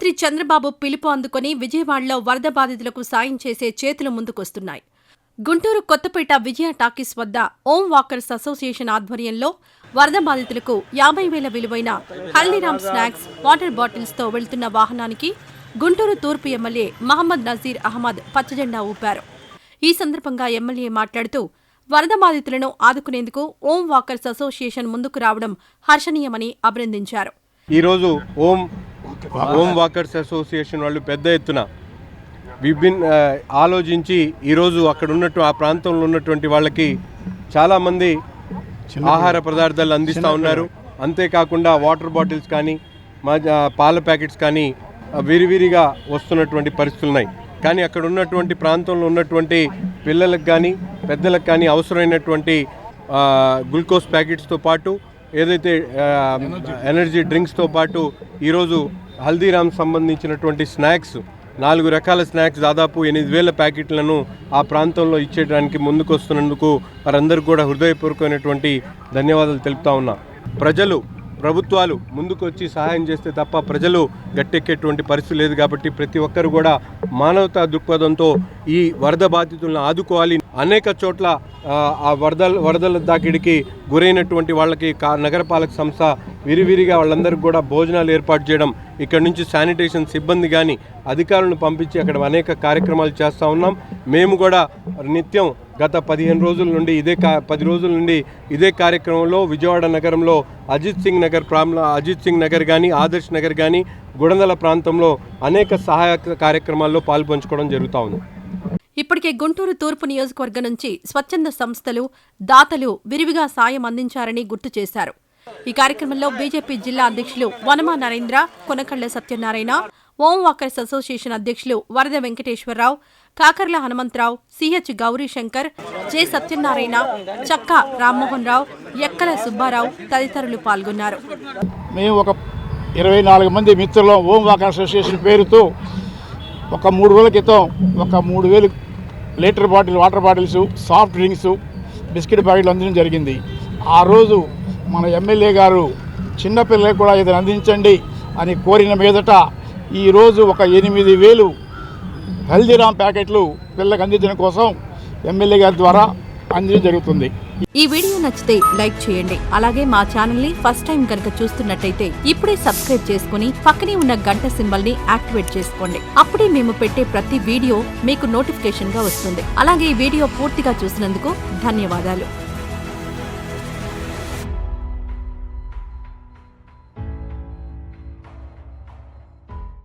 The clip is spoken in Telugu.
ముఖ్యమంత్రి చంద్రబాబు పిలుపు అందుకొని విజయవాడలో వరద బాధితులకు సాయం చేసే చేతులు ముందుకొస్తున్నాయి. గుంటూరు కొత్తపేట విజయ టాకీస్ వద్ద ఓం వాకర్స్ అసోసియేషన్ ఆధ్వర్యంలో వరద బాధితులకు 50,000 విలువైన హల్దీరామ్ స్నాక్స్, వాటర్ బాటిల్స్తో వెళ్తున్న వాహనానికి గుంటూరు తూర్పు ఎమ్మెల్యే మహమ్మద్ నజీర్ అహ్మద్ పచ్చజెండా ఊపారు. ఈ సందర్భంగా ఎమ్మెల్యే మాట్లాడుతూ వరద బాధితులను ఆదుకునేందుకు ఓం వాకర్స్ అసోసియేషన్ ముందుకు రావడం హర్షణీయమని అభినందించారు. ఈరోజు ఓం వాకర్స్ అసోసియేషన్ వాళ్ళు పెద్ద ఎత్తున ఆలోచించి ఈరోజు అక్కడ ఉన్నట్టు ఆ ప్రాంతంలో ఉన్నటువంటి వాళ్ళకి చాలామంది ఆహార పదార్థాలు అందిస్తూ ఉన్నారు. అంతేకాకుండా వాటర్ బాటిల్స్ కానీ పాల ప్యాకెట్స్ కానీ విరివిరిగా వస్తున్నటువంటి పరిస్థితులు ఉన్నాయి. కానీ అక్కడ ఉన్నటువంటి ప్రాంతంలో ఉన్నటువంటి పిల్లలకు కానీ పెద్దలకు కానీ అవసరమైనటువంటి గ్లూకోజ్ ప్యాకెట్స్తో పాటు ఏదైతే ఎనర్జీ డ్రింక్స్తో పాటు ఈరోజు హల్దీరామ్ సంబంధించినటువంటి స్నాక్స్ 4 రకాల స్నాక్స్ దాదాపు 8,000 ప్యాకెట్లను ఆ ప్రాంతంలో ఇచ్చేయడానికి ముందుకు వస్తున్నందుకు వారందరికీ కూడా హృదయపూర్వకమైనటువంటి ధన్యవాదాలు తెలుపుతా ఉన్నా. ప్రభుత్వాలు ముందుకు వచ్చి సహాయం చేస్తే తప్ప ప్రజలు గట్టెక్కేటువంటి పరిస్థితి లేదు. కాబట్టి ప్రతి ఒక్కరు కూడా మానవతా దృక్పథంతో ఈ వరద బాధితులను ఆదుకోవాలి. అనేక చోట్ల ఆ వరదల దాకిడికి గురైనటువంటి వాళ్ళకి నగరపాలక సంస్థ విరివిరిగా వాళ్ళందరికీ కూడా భోజనాలు ఏర్పాటు చేయడం, ఇక్కడ నుంచి శానిటేషన్ సిబ్బంది కానీ అధికారులను పంపించి అక్కడ అనేక కార్యక్రమాలు చేస్తూ ఉన్నాం. మేము కూడా నిత్యం గత 15 రోజుల నుండి 10 రోజుల నుండి ఇదే కార్యక్రమంలో విజయవాడ నగరంలో అజిత్ సింగ్ నగర్ కానీ ఆదర్శ్ నగర్ కానీ గుడందల ప్రాంతంలో అనేక సహాయక కార్యక్రమాల్లో పాల్పంచుకోవడం జరుగుతూ ఉంది. ఇప్పటికే గుంటూరు తూర్పు నియోజకవర్గం నుంచి స్వచ్ఛంద సంస్థలు, దాతలు విరివిగా సాయం అందించారని గుర్తు చేశారు. ఈ కార్యక్రమంలో బీజేపీ జిల్లా అధ్యక్షులు వనమా నరేంద్ర, కొనకళ్ల సత్యనారాయణ, ఓం వాకర్స్ అసోసియేషన్ అధ్యక్షులు వరద వెంకటేశ్వరరావు, కాకర్ల హనుమంతరావు, సిహెచ్ గౌరీశంకర్, జె సత్యనారాయణ, చక్క రామ్మోహన్ రావు, ఎక్కల సుబ్బారావు తదితరులు పాల్గొన్నారు. మేము ఒక 24 మంది మిత్రులు ఓం వాకర్స్ అసోసియేషన్ పేరుతో ఒక 3 రోజుల క్రితం ఒక 3,000 litre water bottles, soft drinks, biscuit ప్యాకెట్లు అందించడం జరిగింది. ఆ రోజు మన ఎమ్మెల్యే గారు చిన్నపిల్లలకు కూడా ఇది అందించండి అని కోరిన మీదట ఈరోజు ఒక 8,000 హల్దీరామ్ ప్యాకెట్లు పిల్లలకు అందించడం కోసం ఎమ్మెల్యే గారి ద్వారా అందించడం జరుగుతుంది. ఈ వీడియో నచ్చితే లైక్ చేయండి. అలాగే మా ఛానల్ ని ఫస్ట్ టైం కనుక చూస్తున్నట్టయితే ఇప్పుడే సబ్స్క్రైబ్ చేసుకుని పక్కనే ఉన్న గంట సింబల్ ని యాక్టివేట్ చేసుకోండి. అప్పుడే మేము పెట్టే ప్రతి వీడియో మీకు నోటిఫికేషన్ గా వస్తుంది. అలాగే ఈ వీడియో పూర్తిగా చూసినందుకు ధన్యవాదాలు.